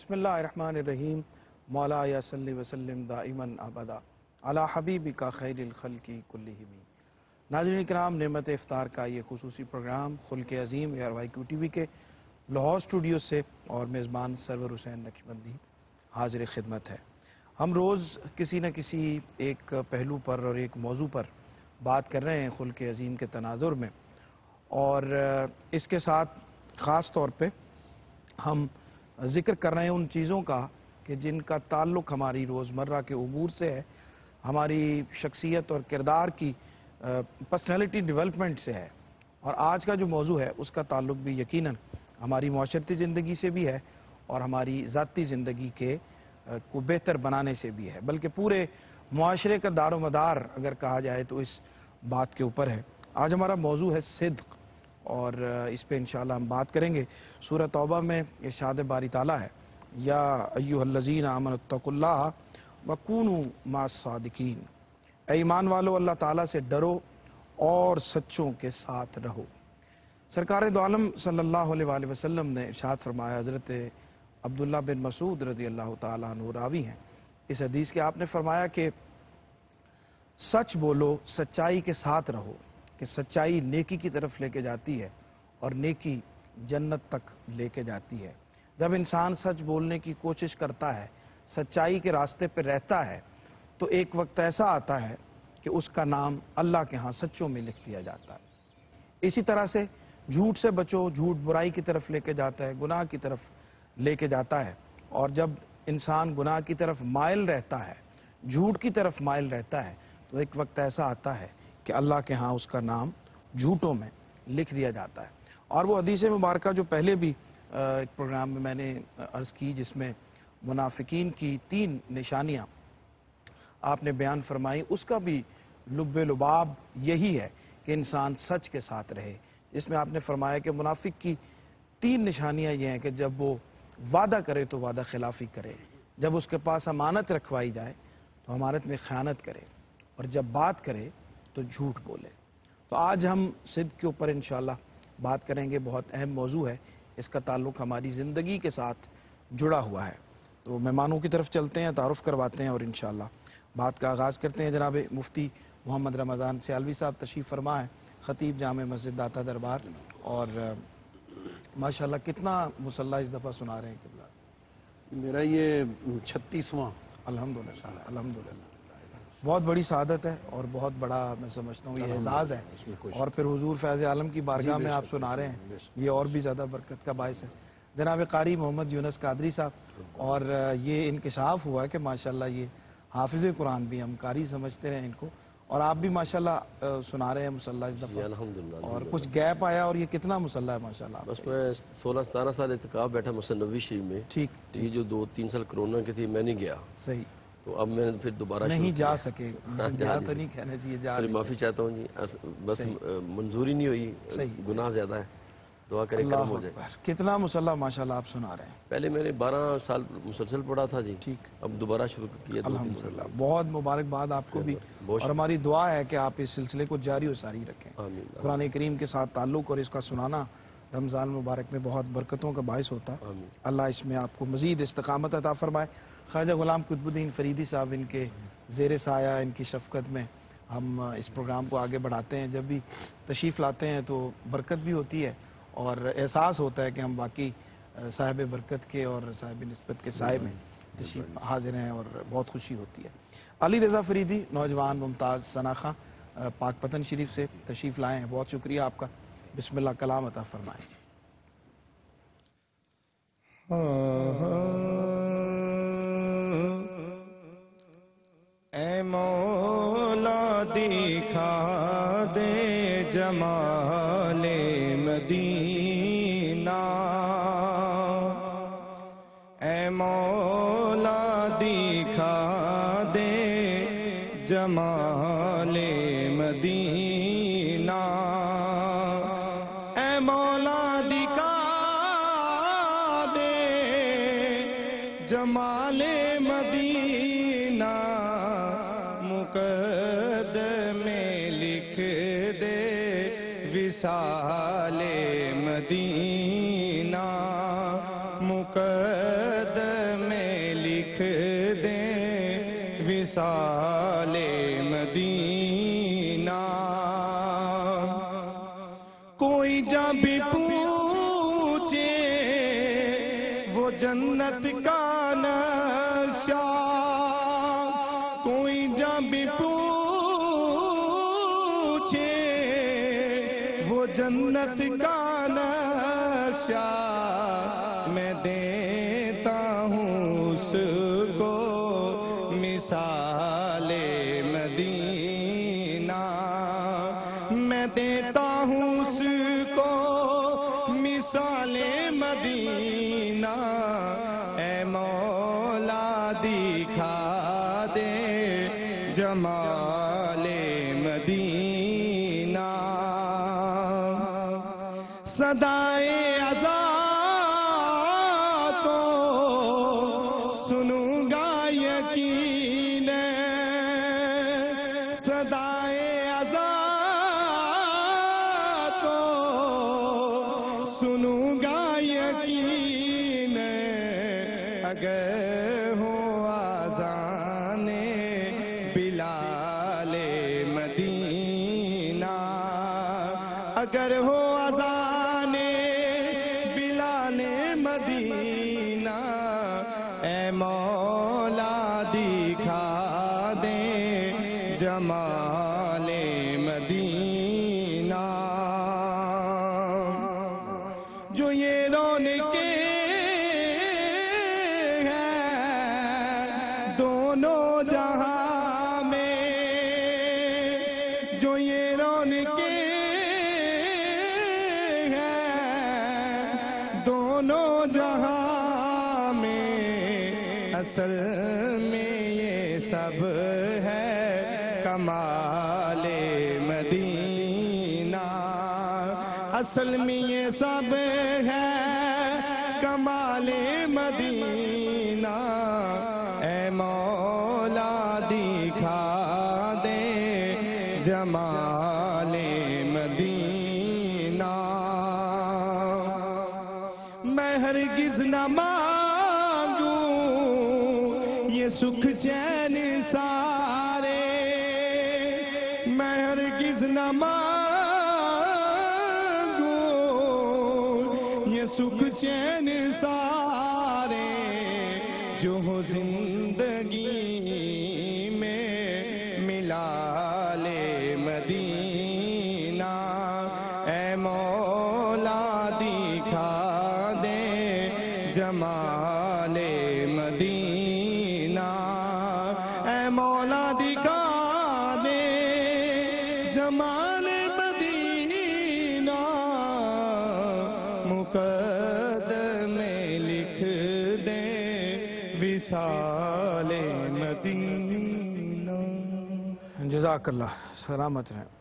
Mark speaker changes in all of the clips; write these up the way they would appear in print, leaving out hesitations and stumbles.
Speaker 1: بسم اللہ الرحمن الرحیم مولا یا صلی وسلم دائماً ابدا علی حبیبک خیر الخلق کلہم۔ ناظرین کرام، نعمت افطار کا یہ خصوصی پروگرام خلق عظیم ARYQ TV کے لاہور اسٹوڈیو سے اور میزبان سرور حسین نقشبندی حاضر خدمت ہے۔ ہم روز کسی نہ کسی ایک پہلو پر اور ایک موضوع پر بات کر رہے ہیں خلق عظیم کے تناظر میں، اور اس کے ساتھ خاص طور پہ ہم ذکر کر رہے ہیں ان چیزوں کا کہ جن کا تعلق ہماری روزمرہ کے امور سے ہے، ہماری شخصیت اور کردار کی پرسنالٹی ڈیولپمنٹ سے ہے۔ اور آج کا جو موضوع ہے اس کا تعلق بھی یقیناً ہماری معاشرتی زندگی سے بھی ہے اور ہماری ذاتی زندگی کو بہتر بنانے سے بھی ہے، بلکہ پورے معاشرے کا دار و مدار اگر کہا جائے تو اس بات کے اوپر ہے۔ آج ہمارا موضوع ہے صدق، اور اس پہ انشاءاللہ ہم بات کریں گے۔ سورہ توبہ میں ارشاد باری تعالیٰ ہے، یا ایھا الذین آمنوا اتقوا اللہ وکونوا مع الصادقین، اے ایمان والو اللہ تعالیٰ سے ڈرو اور سچوں کے ساتھ رہو۔ سرکار دو عالم صلی اللہ علیہ وآلہ وسلم نے ارشاد فرمایا، حضرت عبداللہ بن مسعود رضی اللہ تعالیٰ عنہ راوی ہیں اس حدیث کے، آپ نے فرمایا کہ سچ بولو، سچائی کے ساتھ رہو، کہ سچائی نیکی کی طرف لے کے جاتی ہے اور نیکی جنت تک لے کے جاتی ہے۔ جب انسان سچ بولنے کی کوشش کرتا ہے، سچائی کے راستے پہ رہتا ہے، تو ایک وقت ایسا آتا ہے کہ اس کا نام اللہ کے ہاں سچوں میں لکھ دیا جاتا ہے۔ اسی طرح سے جھوٹ سے بچو، جھوٹ برائی کی طرف لے کے جاتا ہے، گناہ کی طرف لے کے جاتا ہے، اور جب انسان گناہ کی طرف مائل رہتا ہے، جھوٹ کی طرف مائل رہتا ہے، تو ایک وقت ایسا آتا ہے کہ اللہ کے ہاں اس کا نام جھوٹوں میں لکھ دیا جاتا ہے۔ اور وہ حدیث مبارکہ جو پہلے بھی ایک پروگرام میں نے عرض کی، جس میں منافقین کی 3 نشانیاں آپ نے بیان فرمائی، اس کا بھی لب لباب یہی ہے کہ انسان سچ کے ساتھ رہے۔ جس میں آپ نے فرمایا کہ منافق کی 3 نشانیاں یہ ہیں کہ جب وہ وعدہ کرے تو وعدہ خلافی کرے، جب اس کے پاس امانت رکھوائی جائے تو امانت میں خیانت کرے، اور جب بات کرے تو جھوٹ بولے۔ تو آج ہم صدق کے اوپر انشاءاللہ بات کریں گے۔ بہت اہم موضوع ہے، اس کا تعلق ہماری زندگی کے ساتھ جڑا ہوا ہے۔ تو مہمانوں کی طرف چلتے ہیں، تعارف کرواتے ہیں اور انشاءاللہ بات کا آغاز کرتے ہیں۔ جناب مفتی محمد رمضان سیالوی صاحب تشریف فرما ہے، خطیب جامع مسجد داتا دربار، اور ماشاءاللہ کتنا مصلی اس دفعہ سنا رہے ہیں قبلہ؟
Speaker 2: میرا یہ 36واں۔
Speaker 1: الحمدللہ الحمدللہ، بہت بڑی سعادت ہے اور بہت بڑا میں سمجھتا ہوں یہ اعزاز ہے، اور پھر حضور فیض عالم کی بارگاہ میں آپ سنا رہے ہیں، یہ اور بھی زیادہ برکت کا باعث ہے۔ جناب قاری محمد یونس قادری صاحب، اور یہ انکشاف ہوا ہے کہ ماشاءاللہ یہ حافظ قرآن بھی، ہم قاری سمجھتے رہے ان کو، اور آپ بھی ماشاءاللہ سنا رہے ہیں مصلی اس دفعہ، اور کچھ گیپ آیا، اور یہ کتنا مصلی ہے ماشاءاللہ؟
Speaker 3: بس میں 16-17 سال اعتکاف بیٹھا مسجد نبوی شریف میں۔
Speaker 1: ٹھیک،
Speaker 3: یہ جو 2-3 سال کرونا کی تھی میں نہیں گیا،
Speaker 1: صحیح،
Speaker 3: تو اب میں نے پھر دوبارہ
Speaker 1: نہیں جا سکے، جا تو نہیں کہنا چاہیے، جا
Speaker 3: سوری معافی چاہتا ہوں جی، بس منظوری نہیں ہوئی، گناہ زیادہ ہے، دعا کرے کرم ہو جائے۔
Speaker 1: کتنا مصلی ماشاءاللہ آپ سنا رہے ہیں؟
Speaker 3: پہلے میں نے 12 سال مسلسل پڑھا تھا جی،
Speaker 1: ٹھیک،
Speaker 3: اب دوبارہ شروع کیا 2-3 سال۔
Speaker 1: الحمدللہ، بہت مبارکباد آپ کو بھی، اور ہماری دعا ہے کہ آپ اس سلسلے کو جاری و ساری رکھیں۔
Speaker 3: آمین۔
Speaker 1: قرآن کریم کے ساتھ تعلق اور اس کا سنانا رمضان مبارک میں بہت برکتوں کا باعث ہوتا ہے۔ اللہ اس میں آپ کو مزید استقامت عطا فرمائے۔ خواجہ غلام قطب الدین فریدی صاحب، ان کے زیر سایہ، ان کی شفقت میں ہم اس پروگرام کو آگے بڑھاتے ہیں۔ جب بھی تشریف لاتے ہیں تو برکت بھی ہوتی ہے، اور احساس ہوتا ہے کہ ہم باقی صاحب برکت کے اور صاحب نسبت کے سائے میں تشریف حاضر ہیں، اور بہت خوشی ہوتی ہے۔ علی رضا فریدی، نوجوان ممتاز ثناء پاک پتن شریف سے تشریف لائے ہیں، بہت شکریہ آپ کا۔ بسم اللہ، کلام عطا فرمائیں۔
Speaker 4: اے مولا دکھا دے جمال مدینہ، اے مولا دکھا دے جمال مدینہ، اے مولا دکھا دے جمال مدینہ، مقدمے لکھ دے وصال مدینہ، مقدمے مثال مدینہ کوئی جب پوچھے وہ جنت کا نقشہ کوئی جب پوچھے وہ جنت کا نقشہ میں دیتا ہوں اس کو مثال مدینہ میں دیتا ہوں اس کو مثال مدینہ اے مولا دکھا دے جمال مدینہ صدائے اذان تو سنوں گا یقین صدائے اذان تو سنوں گا یقین اگر ہو آذان بلال مدینہ اگر ہو آذان بلال مدینہ اے مولا دکھا دے جمال مدینہ جو یہ رونقیں ہیں دونوں جہاں میں جو یہ رونقیں ہیں دونوں جہاں میں اصل میں یہ سب ہے کمال مدینہ اصل میں یہ سب ہے کمال مدینہ اے مولا دکھا دے جمال مدینہ میں ہرگز نہ مانگوں یہ سکھ چین سارے میں ہرگز نہ مانگوں یہ سکھ چین سارے جو ہو زندگی میں ملال مدینہ اے مولا دکھا دے جمال مدینہ اے مولا دکھا دے جمال مدینہ مقدم میں لکھ دے وصال مدینہ
Speaker 1: جزاک اللہ سلامت رہیں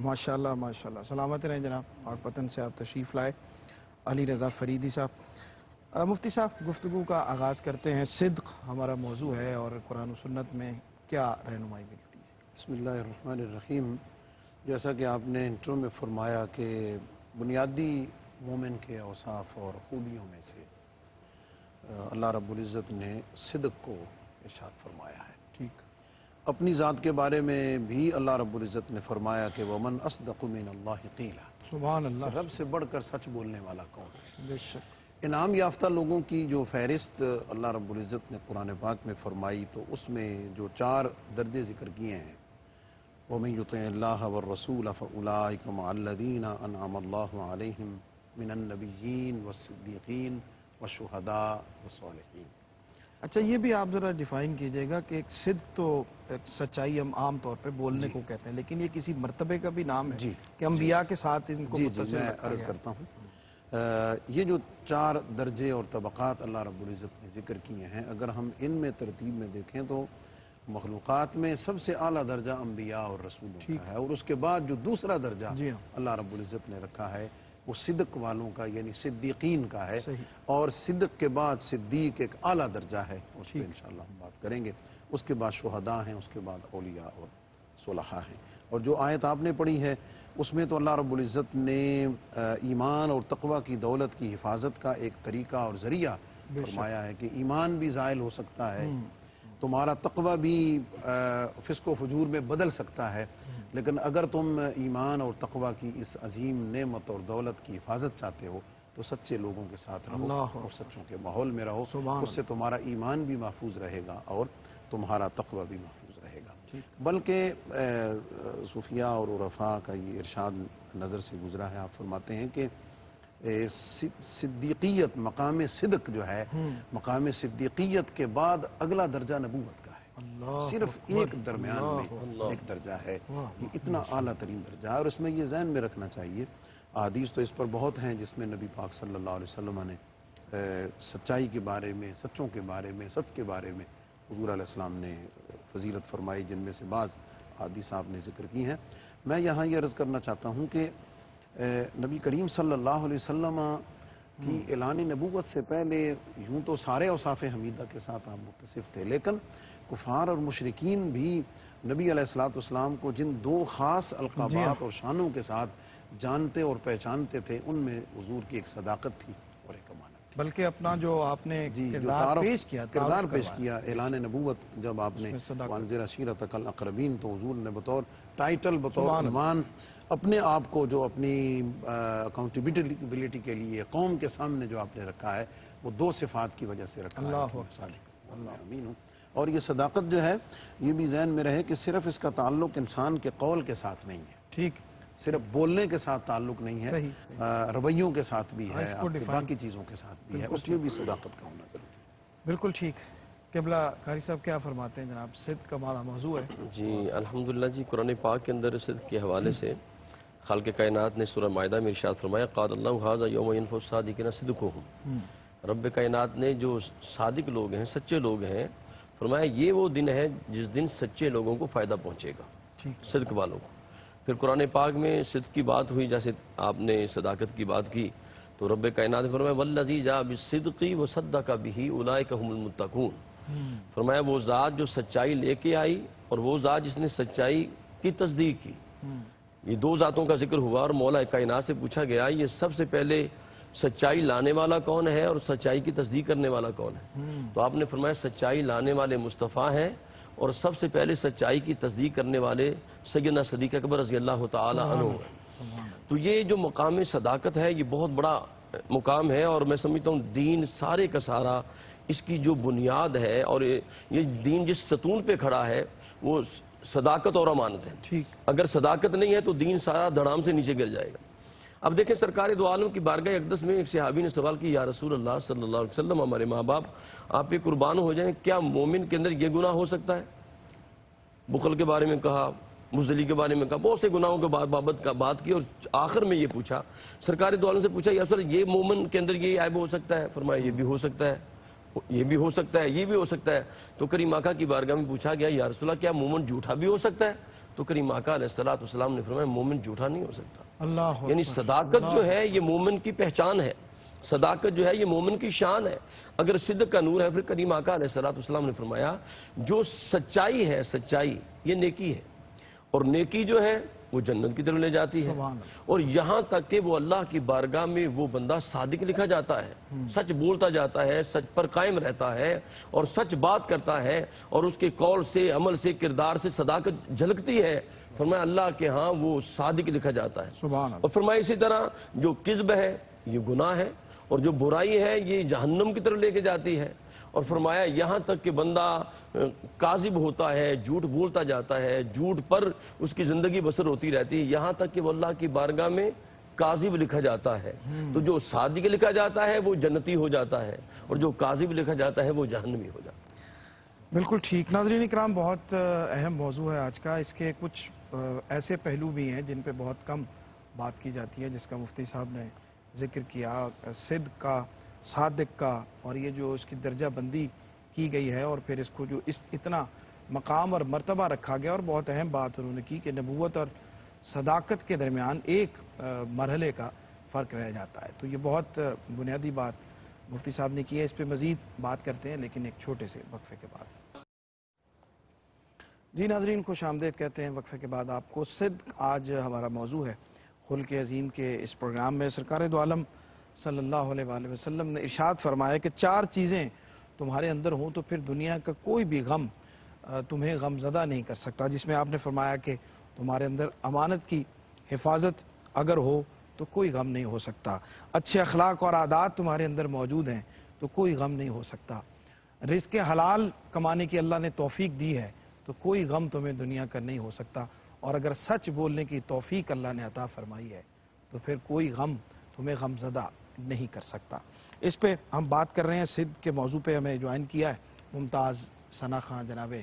Speaker 1: ماشاءاللہ ماشاءاللہ سلامت رہیں جناب پاک وطن سے آپ تشریف لائے علی رضا فریدی صاحب مفتی صاحب گفتگو کا آغاز کرتے ہیں صدق ہمارا موضوع ہے اور قرآن و سنت میں کیا رہنمائی ملتی ہے
Speaker 2: بسم اللہ الرحمن الرحیم جیسا کہ آپ نے انٹرو میں فرمایا کہ بنیادی مومن کے اوصاف اور خوبیوں میں سے اللہ رب العزت نے صدق کو ارشاد فرمایا ہے
Speaker 1: ٹھیک
Speaker 2: اپنی ذات کے بارے میں بھی اللہ رب العزت نے فرمایا کہ وَمَنْ أَصْدَقُ مِنَ اللَّهِ قِيلًا
Speaker 1: سبحان اللہ
Speaker 2: رب سے بڑھ کر سچ بولنے والا کون ہے
Speaker 1: بے شک
Speaker 2: انعام یافتہ لوگوں کی جو فہرست اللہ رب العزت نے قرآن پاک میں فرمائی تو اس میں جو 4 درجے ذکر کیے ہیں وَمَنْ يُطِعِ اللَّهَ وَالرَّسُولَ فَأُولَٰئِكَ مَعَ الَّذِينَ أَنْعَمَ اللَّهُ عَلَيْهِمْ مِنَ النَّبِيِّينَ وَالصِّدِّيقِينَ وَالشُّهَدَاءِ وَالصَّالِحِينَ
Speaker 1: اچھا یہ بھی آپ ذرا ڈیفائن کیجئے گا کہ ایک صدق تو ایک سچائی ہم عام طور پہ بولنے کو کہتے ہیں لیکن یہ کسی مرتبے کا بھی نام ہے کہ انبیاء کے ساتھ ان کو متصل
Speaker 2: میں عرض کرتا ہوں یہ جو 4 درجے اور طبقات اللہ رب العزت نے ذکر کیے ہیں اگر ہم ان میں ترتیب میں دیکھیں تو مخلوقات میں سب سے اعلیٰ درجہ انبیاء اور رسولوں کا ہے اور اس کے بعد جو دوسرا درجہ اللہ رب العزت نے رکھا ہے وہ صدق والوں کا یعنی صدیقین کا ہے اور صدق کے بعد صدیق ایک اعلیٰ درجہ ہے اس پہ انشاءاللہ ہم بات کریں گے اس کے بعد شہداء ہیں اس کے بعد اولیاء اور صلحاء ہیں اور جو آیت آپ نے پڑھی ہے اس میں تو اللہ رب العزت نے ایمان اور تقوی کی دولت کی حفاظت کا ایک طریقہ اور ذریعہ فرمایا ہے کہ ایمان بھی زائل ہو سکتا ہے تمہارا تقوی بھی فسق و فجور میں بدل سکتا ہے، لیکن اگر تم ایمان اور تقوی کی اس عظیم نعمت اور دولت کی حفاظت چاہتے ہو تو سچے لوگوں کے ساتھ رہو اور سچوں کے ماحول میں رہو، اس سے تمہارا ایمان بھی محفوظ رہے گا اور تمہارا تقوی بھی محفوظ رہے گا۔ بلکہ صوفیاء اور عرفاء کا یہ ارشاد نظر سے گزرا ہے، آپ فرماتے ہیں کہ صدیقیت، مقام صدق جو ہے، مقام صدیقیت کے بعد اگلا درجہ نبوت کا ہے، صرف ایک درمیان میں ایک درجہ ہے، یہ اتنا اعلیٰ ترین درجہ ہے۔ اور اس میں یہ ذہن میں رکھنا چاہیے، احادیث تو اس پر بہت ہیں جس میں نبی پاک صلی اللہ علیہ وسلم نے سچائی کے بارے میں، سچوں کے بارے میں، سچ کے بارے میں حضور علیہ السلام نے فضیلت فرمائی، جن میں سے بعض احادیث آپ نے ذکر کی ہیں۔ میں یہاں یہ عرض کرنا چاہتا ہوں کہ نبی کریم صلی اللہ علیہ وسلم کی اعلان نبوت سے پہلے یوں تو سارے اوصاف حمیدہ کے ساتھ آپ متصف تھے، لیکن کفار اور مشرکین بھی نبی علیہ السلام کو جن دو خاص القابات اور شانوں کے ساتھ جانتے اور پہچانتے تھے، ان میں حضور کی ایک صداقت تھی اور ایک امانت تھی۔
Speaker 1: بلکہ اپنا جو آپ نے
Speaker 2: کردار پیش کیا اعلان نبوت، جب آپ نے وانذر عشیرتک الاقربین، تو حضور نے بطور ٹائٹل، بطور عنوان اپنے آپ کو جو اپنی اکاؤنٹیبلٹی کے لیے قوم کے سامنے جو آپ نے رکھا ہے، وہ دو صفات کی وجہ سے رکھا ہے، امین ہوں۔ اور یہ صداقت جو ہے، یہ بھی ذہن میں رہے کہ صرف اس کا تعلق انسان کے قول کے ساتھ نہیں ہے،
Speaker 1: ٹھیک،
Speaker 2: صرف بولنے کے ساتھ تعلق نہیں ہے، رویوں کے ساتھ بھی ہے، باقی چیزوں کے ساتھ بھی ہے، اس میں بھی صداقت کا ہونا ضروری ہے۔
Speaker 1: بالکل ٹھیک۔ قبلہ قاری صاحب کیا فرماتے ہیں جناب؟ صدق کا ہمارا موضوع ہے
Speaker 3: جی الحمدللہ جی، قرآن پاک کے اندر صدق کے حوالے سے خالق کائنات نے سورہ مائدہ میں ارشاد فرمایا، قال اللہ ھذا یوم ینفع الصادقین صدقہم، رب کائنات نے جو صادق لوگ ہیں، سچے لوگ ہیں، فرمایا یہ وہ دن ہے جس دن سچے لوگوں کو فائدہ پہنچے گا، صدق والوں کو۔ پھر قرآن پاک میں صدق کی بات ہوئی، جیسے آپ نے صداقت کی بات کی، تو رب کائنات نے فرمایا والذی جاء بالصدق وصدق بہ اولئک ھم المتقون، فرمایا وہ ذات جو سچائی لے کے آئی اور وہ ذات جس نے سچائی کی تصدیق کی، یہ دو ذاتوں کا ذکر ہوا، اور مولا کائنات سے پوچھا گیا یہ سب سے پہلے سچائی لانے والا کون ہے اور سچائی کی تصدیق کرنے والا کون ہے؟ تو آپ نے فرمایا سچائی لانے والے مصطفیٰ ہیں، اور سب سے پہلے سچائی کی تصدیق کرنے والے سیدنا صدیق اکبر رضی اللہ تعالی عنہ ہیں۔ تو یہ جو مقام صداقت ہے، یہ بہت بڑا مقام ہے، اور میں سمجھتا ہوں دین سارے کا سارا اس کی جو بنیاد ہے، اور یہ دین جس ستون پہ کھڑا ہے وہ صداقت اور امانت ہے۔ اگر صداقت نہیں ہے تو دین سارا دھڑام سے نیچے گر جائے گا۔ اب دیکھیں سرکار دو عالم کی بارگاہ اقدس میں ایک صحابی نے سوال کی، یا رسول اللہ صلی اللہ علیہ وسلم، ہمارے ماں باپ آپ پہ قربان ہو جائیں، کیا مومن کے اندر یہ گناہ ہو سکتا ہے؟ بخل کے بارے میں کہا، مزدلی کے بارے میں کہا، بہت سے گناہوں کے بابت کا بات کی، اور آخر میں یہ پوچھا، سرکار دو عالم سے پوچھا، یا رسول اللہ یہ مومن کے اندر یہ عیب ہو سکتا ہے؟ فرمایا یہ بھی ہو سکتا ہے، یہ بھی ہو سکتا ہے، یہ بھی ہو سکتا ہے۔ تو کریم آقا کی بارگاہ میں پوچھا گیا، یا رسول اللہ کیا مومن جھوٹا بھی ہو سکتا ہے؟ تو کریم آقا علیہ السلام نے فرمایا مومن جھوٹا نہیں ہو سکتا۔ یعنی صداقت جو ہے یہ مومن کی پہچان ہے، صداقت جو ہے یہ مومن کی شان ہے۔ اگر صدق کا نور ہے، پھر کریم آقا علیہ السلام نے فرمایا جو سچائی ہے، سچائی یہ نیکی ہے، اور نیکی جو ہے وہ جنت کی طرف لے جاتی ہے، اور یہاں تک کہ وہ اللہ کی بارگاہ میں وہ بندہ صادق لکھا جاتا ہے، سچ بولتا جاتا ہے، سچ پر قائم رہتا ہے اور سچ بات کرتا ہے، اور اس کے قول سے، عمل سے، کردار سے صداقت جھلکتی ہے، فرمایا اللہ کے ہاں وہ صادق لکھا جاتا ہے۔ اور فرمایا اسی طرح جو کذب ہے یہ گناہ ہے، اور جو برائی ہے یہ جہنم کی طرف لے کے جاتی ہے۔ اور فرمایا یہاں تک کہ بندہ کاذب ہوتا ہے، جھوٹ بولتا جاتا ہے، جھوٹ پر اس کی زندگی بسر ہوتی رہتی ہے، یہاں تک کہ وہ اللہ کی بارگاہ میں کاذب لکھا جاتا ہے۔ تو جو صادق لکھا جاتا ہے وہ جنتی ہو جاتا ہے، اور جو کاذب لکھا جاتا ہے وہ جہنمی ہو جاتا ہے۔
Speaker 1: بالکل ٹھیک۔ ناظرین اکرام، بہت اہم موضوع ہے آج کا۔ اس کے کچھ ایسے پہلو بھی ہیں جن پہ بہت کم بات کی جاتی ہے، جس کا مفتی صاحب نے ذکر کیا، صدق کا، صادق کا، اور یہ جو اس کی درجہ بندی کی گئی ہے، اور پھر اس کو جو اتنا مقام اور مرتبہ رکھا گیا، اور بہت اہم بات انہوں نے کی کہ نبوت اور صداقت کے درمیان ایک مرحلے کا فرق رہ جاتا ہے۔ تو یہ بہت بنیادی بات مفتی صاحب نے کی ہے، اس پہ مزید بات کرتے ہیں لیکن ایک چھوٹے سے وقفے کے بعد۔ جی ناظرین، خوش آمدید کہتے ہیں وقفے کے بعد آپ کو۔ صدق آج ہمارا موضوع ہے خلق عظیم کے اس پروگرام میں۔ سرکار دو عالم صلی اللہ علیہ وآلہ وسلم نے ارشاد فرمایا کہ 4 چیزیں تمہارے اندر ہوں تو پھر دنیا کا کوئی بھی غم تمہیں غم زدہ نہیں کر سکتا. جس میں آپ نے فرمایا کہ تمہارے اندر امانت کی حفاظت اگر ہو تو کوئی غم نہیں ہو سکتا. اچھے اخلاق اور عادات تمہارے اندر موجود ہیں تو کوئی غم نہیں ہو سکتا. رزق حلال کمانے کی اللہ نے توفیق دی ہے تو کوئی غم تمہیں دنیا کا نہیں ہو سکتا. اور اگر سچ بولنے کی توفیق اللہ نے عطا فرمائی ہے تو پھر کوئی غم تمہیں غم زدہ نہیں کر سکتا. اس پہ ہم بات کر رہے ہیں. صدق کے موضوع پہ ہمیں جوائن کیا ہے ممتاز ثنا خان جناب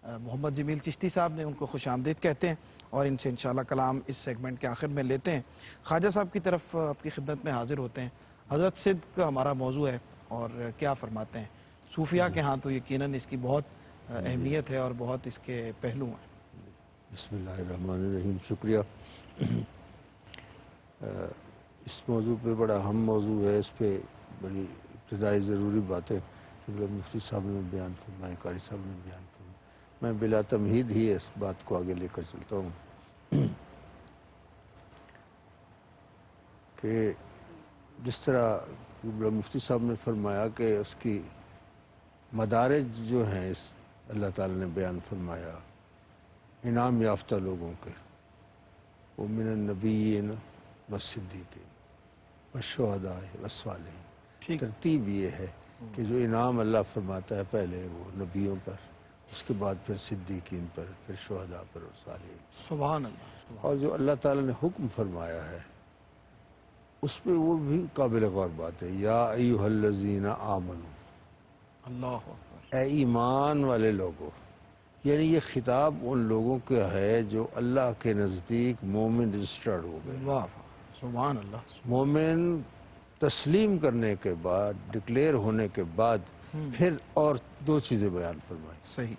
Speaker 1: محمد جمیل چشتی صاحب نے. ان کو خوش آمدید کہتے ہیں اور ان سے انشاءاللہ کلام اس سیگمنٹ کے آخر میں لیتے ہیں. خواجہ صاحب کی طرف آپ کی خدمت میں حاضر ہوتے ہیں. حضرت صدق کا ہمارا موضوع ہے اور کیا فرماتے ہیں؟ صوفیہ کے ہاں تو یقیناً اس کی بہت اہمیت ہے اور بہت اس کے پہلو ہیں.
Speaker 5: بسم اللہ الرحمن الرحیم. شکریہ. اس موضوع پہ بڑا اہم موضوع ہے. اس پہ بڑی ابتدائی ضروری باتیں مفتی صاحب نے بیان فرمائے, قاری صاحب نے بیان فرمائے. میں بلا تمہید ہی اس بات کو آگے لے کر چلتا ہوں کہ جس طرح مفتی صاحب نے فرمایا کہ اس کی مدارج جو ہیں اس اللہ تعالی نے بیان فرمایا انعام یافتہ لوگوں کے, وہ من النبیین والصدیقین والشہداء والصالحین. ترتیب یہ ہے کہ جو انعام اللہ فرماتا ہے پہلے وہ نبیوں پر, اس کے بعد پھر صدیقین پر, پھر شہداء پر اور صالحین.
Speaker 1: سبحان اللہ.
Speaker 5: اور جو اللہ تعالی نے حکم فرمایا ہے اس پہ وہ بھی قابل غور بات ہے. یا ایھا الذین آمنوا,
Speaker 1: اللہ اکبر,
Speaker 5: اے ایمان والے لوگوں. یعنی یہ خطاب ان لوگوں کا ہے جو اللہ کے نزدیک مومن رجسٹرڈ ہو گئے.
Speaker 1: واہ سبحان اللہ.
Speaker 5: مومن تسلیم کرنے کے بعد, ڈکلیئر ہونے کے بعد پھر اور دو چیزیں بیان فرمائی.
Speaker 1: صحیح.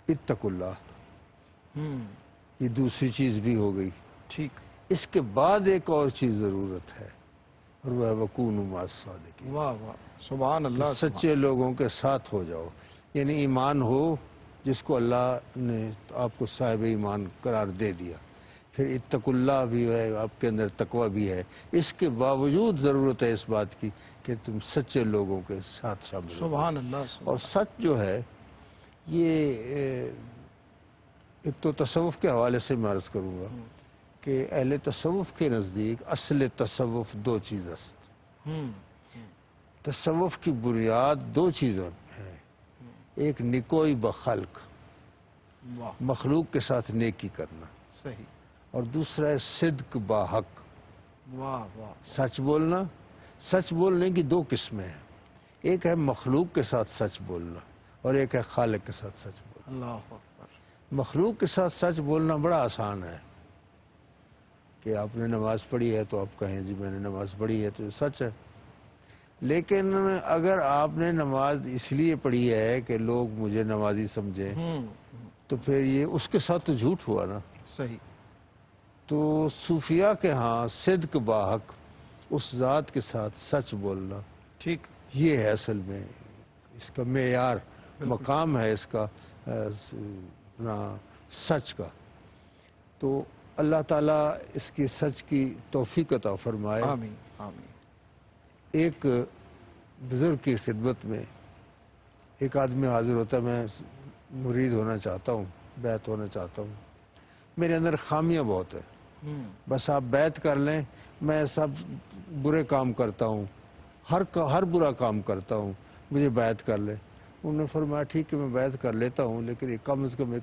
Speaker 5: اتقوا اللہ, یہ دوسری چیز بھی ہو گئی.
Speaker 1: ٹھیک.
Speaker 5: اس کے بعد ایک اور چیز ضرورت ہے اور وہ ہے وکونوا مع الصادقین.
Speaker 1: واہ واہ سبحان اللہ.
Speaker 5: سچے لوگوں کے ساتھ ہو جاؤ. یعنی ایمان ہو جس کو اللہ نے آپ کو صاحب ایمان قرار دے دیا. پھر اتقوا اللہ بھی ہے, آپ کے اندر تقوی بھی ہے. اس کے باوجود ضرورت ہے اس بات کی کہ تم سچے لوگوں کے ساتھ شامل ہو.
Speaker 1: سبحان اللہ.
Speaker 5: اور سچ جو ہے یہ ایک تو تصوف کے حوالے سے میں عرض کروں گا کہ اہل تصوف کے نزدیک اصل تصوف دو چیز است. تصوف کی بنیاد دو چیزوں ہیں. ایک نکوئی بخلق, مخلوق کے ساتھ نیکی کرنا.
Speaker 1: صحیح.
Speaker 5: اور دوسرا ہے صدق باحق,
Speaker 1: واہ واہ,
Speaker 5: سچ بولنا. سچ بولنے کی دو قسمیں ہیں. ایک ہے مخلوق کے ساتھ سچ بولنا اور ایک ہے خالق کے ساتھ سچ بولنا.
Speaker 1: اللہ اکبر.
Speaker 5: مخلوق کے ساتھ سچ بولنا بڑا آسان ہے کہ آپ نے نماز پڑھی ہے تو آپ کہیں جی میں نے نماز پڑھی ہے تو یہ سچ ہے. لیکن اگر آپ نے نماز اس لیے پڑھی ہے کہ لوگ مجھے نمازی سمجھیں تو پھر یہ اس کے ساتھ تو جھوٹ ہوا نا.
Speaker 1: صحیح.
Speaker 5: تو صوفیہ کے ہاں صدق باحق, اس ذات کے ساتھ سچ بولنا,
Speaker 1: ٹھیک,
Speaker 5: یہ ہے اصل میں اس کا معیار, مقام ہے اس کا اپنا سچ کا. تو اللہ تعالیٰ اس کی سچ کی توفیق عطا فرمائے.
Speaker 1: آمین آمین.
Speaker 5: ایک بزرگ کی خدمت میں ایک آدمی حاضر ہوتا ہے, میں مرید ہونا چاہتا ہوں, بیعت ہونا چاہتا ہوں, میرے اندر خامیاں بہت ہیں, بس آپ بیعت کر لیں, میں سب برے کام کرتا ہوں, ہر برا کام کرتا ہوں, مجھے بیعت کر لیں. انہوں نے فرمایا ٹھیک ہے میں بیعت کر لیتا ہوں لیکن کم از کم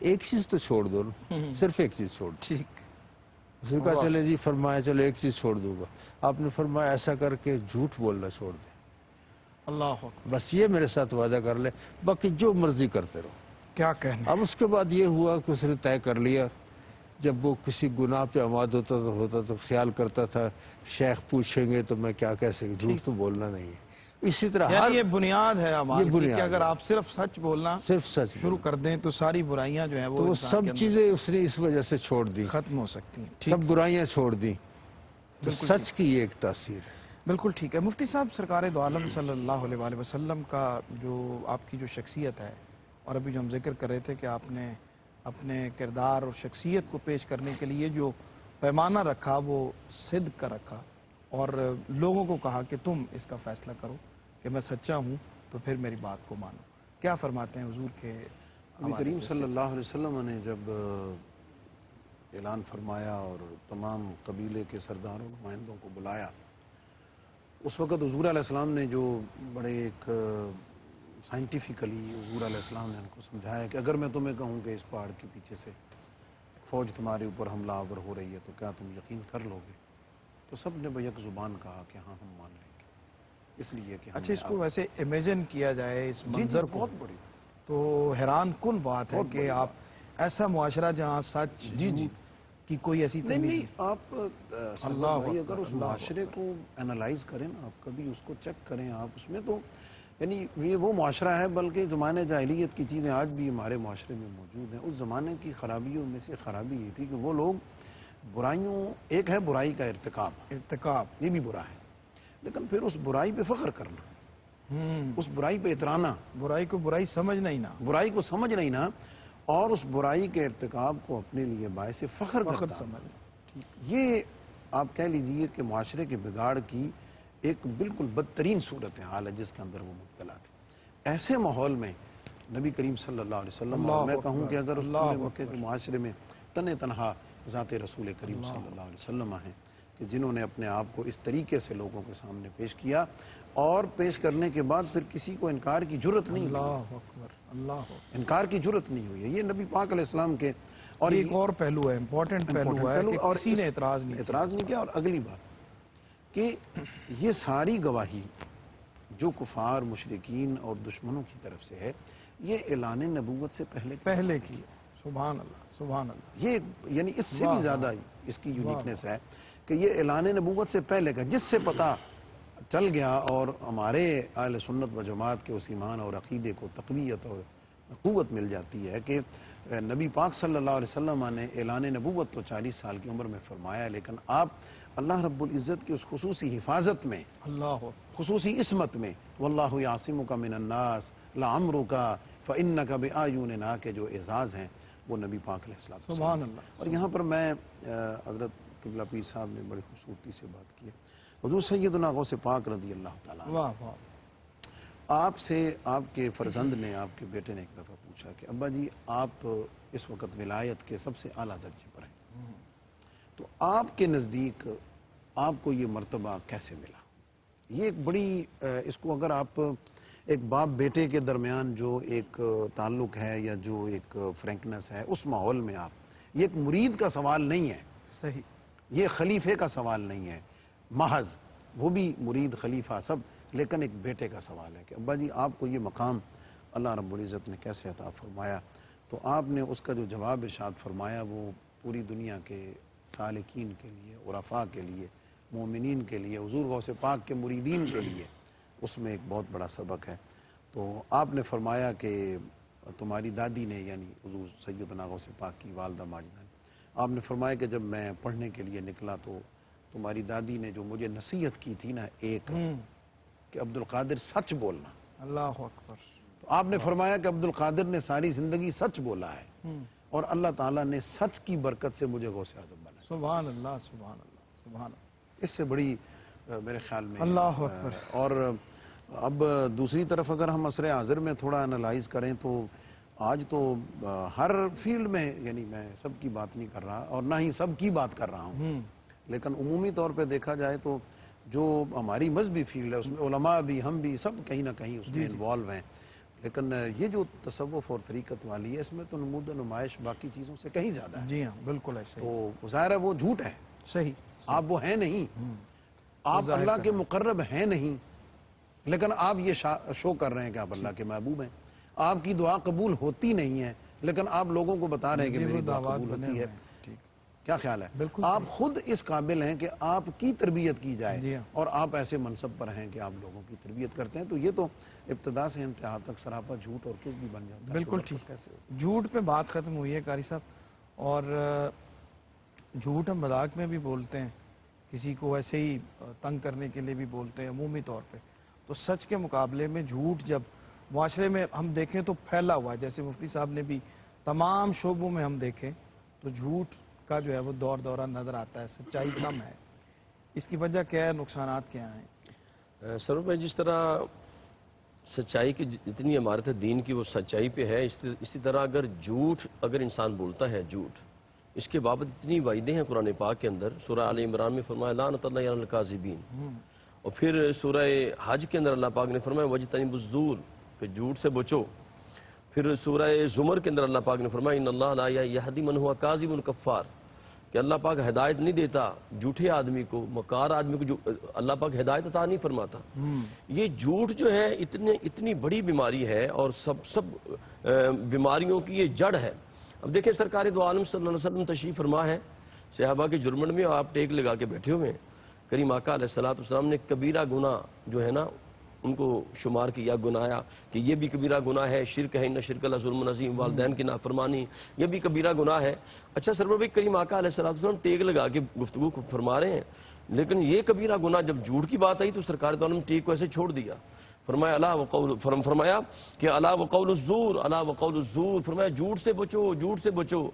Speaker 5: ایک چیز تو چھوڑ دو نا, صرف ایک چیز چھوڑ دو.
Speaker 1: ٹھیک.
Speaker 5: اس نے کہا چلے جی, فرمایا چلو ایک چیز چھوڑ دوں گا. آپ نے فرمایا ایسا کر کے جھوٹ بولنا چھوڑ دے.
Speaker 1: اللہ اکبر.
Speaker 5: بس یہ میرے ساتھ وعدہ کر لے, باقی جو مرضی کرتے رہو.
Speaker 1: کیا کہنا.
Speaker 5: اب اس کے بعد یہ ہوا کہ اس نے طے کر لیا, جب وہ کسی گناہ پہ آماد ہوتا تو خیال کرتا تھا شیخ پوچھیں گے تو میں کیا کہہ سکتا, جھوٹ تو بولنا نہیں ہے. اسی طرح
Speaker 1: یعنی یہ بنیاد ہے اعمال کی کہ اگر
Speaker 5: ہے.
Speaker 1: آپ صرف سچ بولنا
Speaker 5: صرف سچ
Speaker 1: شروع کر دیں تو ساری برائیاں جو ہیں
Speaker 5: تو وہ
Speaker 1: انسان کے
Speaker 5: سب
Speaker 1: اندر
Speaker 5: چیزیں اس نے اس وجہ سے چھوڑ دی,
Speaker 1: ختم ہو سکتی ہیں.
Speaker 5: سب برائیاں چھوڑ دی. تو سچ کی یہ ایک تاثیر ہے.
Speaker 1: بالکل ٹھیک ہے. مفتی صاحب, سرکار دو عالم صلی اللہ علیہ وآلہ وسلم کا جو آپ کی جو شخصیت ہے, اور ابھی جو ہم ذکر کر رہے تھے کہ آپ نے اپنے کردار اور شخصیت کو پیش کرنے کے لیے جو پیمانہ رکھا وہ صدق کا رکھا اور لوگوں کو کہا کہ تم اس کا فیصلہ کرو کہ میں سچا ہوں تو پھر میری بات کو مانو. کیا فرماتے ہیں حضور کے
Speaker 2: نبی کریم صلی اللہ علیہ وسلم نے جب اعلان فرمایا اور تمام قبیلے کے سرداروں نمائندوں کو بلایا، اس وقت حضور علیہ السلام نے جو بڑے ایک سائنٹیفکلی حضور علیہ السلام نے ان کو سمجھایا کہ اگر میں تمہیں کہوں کہ اس پہاڑ کے پیچھے سے فوج تمہارے اوپر حملہ آور ہو رہی ہے تو کیا تم یقین کر لو گے؟ تو سب نے بیک زبان کہا کہ ہاں ہم مان لیں گے، اس لیے کہ
Speaker 1: اچھا اس کو ویسے امیجن کیا جائے اس منظر کو،
Speaker 2: بہت بڑی
Speaker 1: تو حیران کن بات ہے کہ آپ ایسا معاشرہ جہاں سچ کی کوئی ایسی تمیز
Speaker 2: نہیں آپ بھائی اگر اس معاشرے کو انالائز کریں نا، آپ کبھی اس کو چیک کریں، آپ اس میں تو یعنی یہ وہ معاشرہ ہے، بلکہ زمانے جاہلیت کی چیزیں آج بھی ہمارے معاشرے میں موجود ہیں. اس زمانے کی خرابیوں میں سے خرابی یہ تھی کہ وہ لوگ برائیوں، ایک ہے برائی کا ارتکاب، یہ بھی برا ہے، لیکن پھر اس برائی پہ فخر کرنا، اس برائی پہ اترانا،
Speaker 1: برائی کو برائی سمجھنا ہی نہ،
Speaker 2: برائی کو سمجھنا ہی نہ، اور اس برائی کے ارتکاب کو اپنے لیے باعث فخر کرنا،
Speaker 1: سمجھنا.
Speaker 2: یہ آپ کہہ لیجئے کہ معاشرے کے بگاڑ کی ایک بالکل بدترین صورتحال ہے جس کے اندر وہ مبتلا تھے. ایسے ماحول میں نبی کریم صلی اللہ علیہ وسلم، اور میں کہوں کہ اگر اس پورے مکے کے معاشرے میں تنہا ذات رسول کریم صلی اللہ علیہ وسلم ہیں کہ جنہوں نے اپنے آپ کو اس طریقے سے لوگوں کے سامنے پیش کیا، اور پیش کرنے کے بعد پھر کسی کو انکار کی جرت نہیں ہوئی، انکار کی جرت نہیں ہوئی. یہ نبی پاک علیہ السلام کے، اور
Speaker 1: ایک اور پہلو ہے، امپورٹنٹ پہلو ہے کہ کسی نے اعتراض نہیں
Speaker 2: کیا. اور اگلی بات کہ یہ ساری گواہی جو کفار، مشرکین اور دشمنوں کی طرف سے ہے، یہ اعلان نبوت سے پہلے
Speaker 1: کی. سبحان اللہ، سبحان اللہ.
Speaker 2: یہ یعنی اس سے بھی زیادہ اس کی یونیکنیس ہے کہ یہ اعلان نبوت سے پہلے کا، جس سے پتہ چل گیا اور ہمارے اہل سنت و جماعت کے اس ایمان اور عقیدے کو تقویت اور قوت مل جاتی ہے کہ نبی پاک صلی اللہ علیہ وسلم نے اعلان نبوت تو 40 سال کی عمر میں فرمایا، لیکن آپ اللہ رب العزت کی اس خصوصی حفاظت میں، خصوصی عصمت میں، واللہ یعصمک من الناس لعمرک فانک بآیوننا کے جو اعزاز ہیں وہ نبی پاک علیہ السلام.
Speaker 1: سبحان اللہ.
Speaker 2: اور یہاں پر میں حضرت قبلہ پیر صاحب نے بڑی خوبصورتی سے بات کی ہے. حضور سیدنا غوث پاک رضی اللہ تعالیٰ عنہ، آپ سے آپ کے فرزند نے، آپ کے بیٹے نے ایک دفعہ پوچھا کہ ابا جی آپ اس وقت ولایت کے سب سے اعلیٰ درجے پر ہیں، تو آپ کے نزدیک آپ کو یہ مرتبہ کیسے ملا؟ یہ ایک بڑی اس کو اگر آپ ایک باپ بیٹے کے درمیان جو ایک تعلق ہے یا جو ایک فرینکنس ہے اس ماحول میں، آپ، یہ ایک مرید کا سوال نہیں ہے،
Speaker 1: صحیح،
Speaker 2: یہ خلیفے کا سوال نہیں ہے محض، وہ بھی مرید خلیفہ سب، لیکن ایک بیٹے کا سوال ہے کہ ابا جی آپ کو یہ مقام اللہ رب العزت نے کیسے عطا فرمایا؟ تو آپ نے اس کا جو جواب ارشاد فرمایا وہ پوری دنیا کے سالکین کے لیے، عرفاء کے لیے، مومنین کے لیے، حضور غوث پاک کے مریدین کے لیے اس میں ایک بہت بڑا سبق ہے. تو آپ نے فرمایا کہ تمہاری دادی نے، یعنی حضور سیدنا غوث پاک کی والدہ ماجدہ نے، آپ نے فرمایا کہ جب میں پڑھنے کے لیے نکلا تو تمہاری دادی نے جو مجھے نصیحت کی تھی نا ایک، کہ عبد القادر سچ بولنا.
Speaker 1: اللہ اکبر.
Speaker 2: تو آپ نے فرمایا کہ عبد القادر نے ساری زندگی سچ بولا ہے، اور اللہ تعالیٰ نے سچ کی برکت سے مجھے غوث اعظم بنایا.
Speaker 1: سبحان اللہ، سبحان اللہ، سبحان اللہ.
Speaker 2: اس سے بڑی میرے خیال میں
Speaker 1: اللہ اکبر.
Speaker 2: اور اب دوسری طرف اگر ہم عصر حاضر میں تھوڑا انالائز کریں تو آج تو ہر فیلڈ میں، یعنی میں سب کی بات نہیں کر رہا اور نہ ہی سب کی بات کر رہا ہوں، لیکن عمومی طور پہ دیکھا جائے تو جو ہماری مذہبی فیلڈ ہے اس میں علماء بھی، ہم بھی، سب کہیں نہ کہیں اس میں انوالو ہیں. لیکن یہ جو تصوف اور طریقت والی ہے اس میں تو نمود و نمائش باقی چیزوں سے کہیں زیادہ ہے.
Speaker 1: جی ہاں، بالکل ایسے.
Speaker 2: تو ظاہر ہے وہ جھوٹ ہے.
Speaker 1: صحیح.
Speaker 2: آپ وہ ہیں نہیں، آپ اللہ کے مقرب ہیں نہیں، لیکن آپ یہ شو کر رہے ہیں کہ آپ اللہ کے محبوب ہیں. آپ کی دعا قبول ہوتی نہیں ہے لیکن آپ لوگوں کو بتا رہے ہیں کہ میری دعا قبول ہوتی ہے. کیا خیال ہے؟ آپ خود اس قابل ہیں کہ آپ کی تربیت کی جائے اور آپ ایسے منصب پر ہیں کہ آپ لوگوں کی تربیت کرتے ہیں. تو یہ تو ابتدا سے انتہا تک سراپا جھوٹ اور کس بھی بن جاتا ہے.
Speaker 1: بالکل ٹھیک. جھوٹ پہ بات ختم ہوئی ہے قاری صاحب. اور جھوٹ ہم مذاق میں بھی بولتے ہیں، کسی کو ایسے ہی تنگ کرنے کے لیے بھی بولتے ہیں عمومی طور پہ. تو سچ کے مقابلے میں جھوٹ جب معاشرے میں ہم دیکھیں تو پھیلا ہوا ہے، جیسے مفتی صاحب نے بھی تمام شعبوں میں ہم دیکھیں تو جھوٹ کا جو ہے وہ دور دورہ نظر آتا ہے، سچائی کم ہے. اس کی وجہ کیا ہے، نقصانات کیا ہیں اس کے؟
Speaker 3: سرور بھائی، جس طرح سچائی کی جتنی عمارت ہے دین کی وہ سچائی پہ ہے. اسی طرح اگر جھوٹ اگر انسان بولتا ہے جھوٹ، اس کے بابت اتنی وعیدیں ہیں قرآن پاک کے اندر. سورہ آل عمران میں فرمایا لعنت اللہ علی الکاذبین، اور پھر سورہ حج کے اندر اللہ پاک نے فرمایا وجتنبوا الزور، کہ جھوٹ سے بچو. پھر سورہ زمر کے اندر اللہ پاک نے فرمایا ان اللہ لا یہدی من هو کاذب کفار، کہ اللہ پاک ہدایت نہیں دیتا جھوٹے آدمی کو، مکار آدمی کو. جو اللہ پاک ہدایت عطا نہیں فرماتا. یہ جھوٹ جو ہے اتنی بڑی بیماری ہے، اور سب بیماریوں کی یہ جڑ ہے. اب دیکھیں سرکار دو عالم صلی اللہ علیہ وسلم تشریف فرما ہے صحابہ کے جرمن میں، آپ ٹیک لگا کے بیٹھے ہوئے ہیں. کریم آقا علیہ السلام نے کبیرہ گناہ جو ہے نا ان کو شمار کیا، گنایا کہ یہ بھی کبیرہ گناہ ہے، شرک ہے، ان شرک لظلم عظیم، والدین کی نافرمانی یہ بھی کبیرہ گناہ ہے. اچھا سرور بھائی، کریم آقا علیہ السلام ٹیک لگا کے گفتگو فرما رہے ہیں، لیکن یہ کبیرہ گناہ جب جھوٹ کی بات آئی تو سرکار دو عالم ٹیک کو ایسے چھوڑ دیا. فرمایا فرمایا کہ الا وقول الزور، الا وقول الزور، فرمایا جھوٹ سے بچو، جھوٹ سے بچو.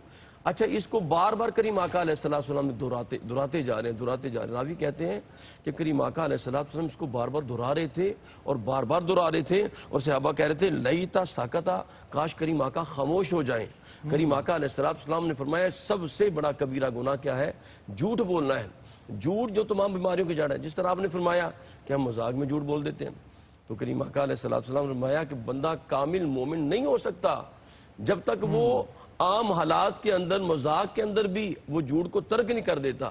Speaker 3: اچھا اس کو بار بار کریم آقا علیہ السلام دہراتے جا رہے ہیں. راوی کہتے ہیں کہ کریم آقا علیہ السلام اس کو بار بار دہرا رہے تھے اور بار بار دہرا رہے تھے، اور صحابہ کہہ رہے تھے لیتا ساکتا، کاش کریم آقا خاموش ہو جائیں. کریم آقا علیہ السلام نے فرمایا سب سے بڑا کبیرہ گناہ کیا ہے؟ جھوٹ بولنا ہے. جھوٹ جو تمام بیماریوں کی جڑ ہے. جس طرح آپ نے فرمایا کہ ہم مذاق میں جھوٹ بول دیتے ہیں، تو کریم آقا علیہ السلام نے فرمایا کہ بندہ کامل مومن نہیں ہو سکتا جب تک وہ عام حالات کے اندر، مذاق کے اندر بھی وہ جھوٹ کو ترک نہیں کر دیتا.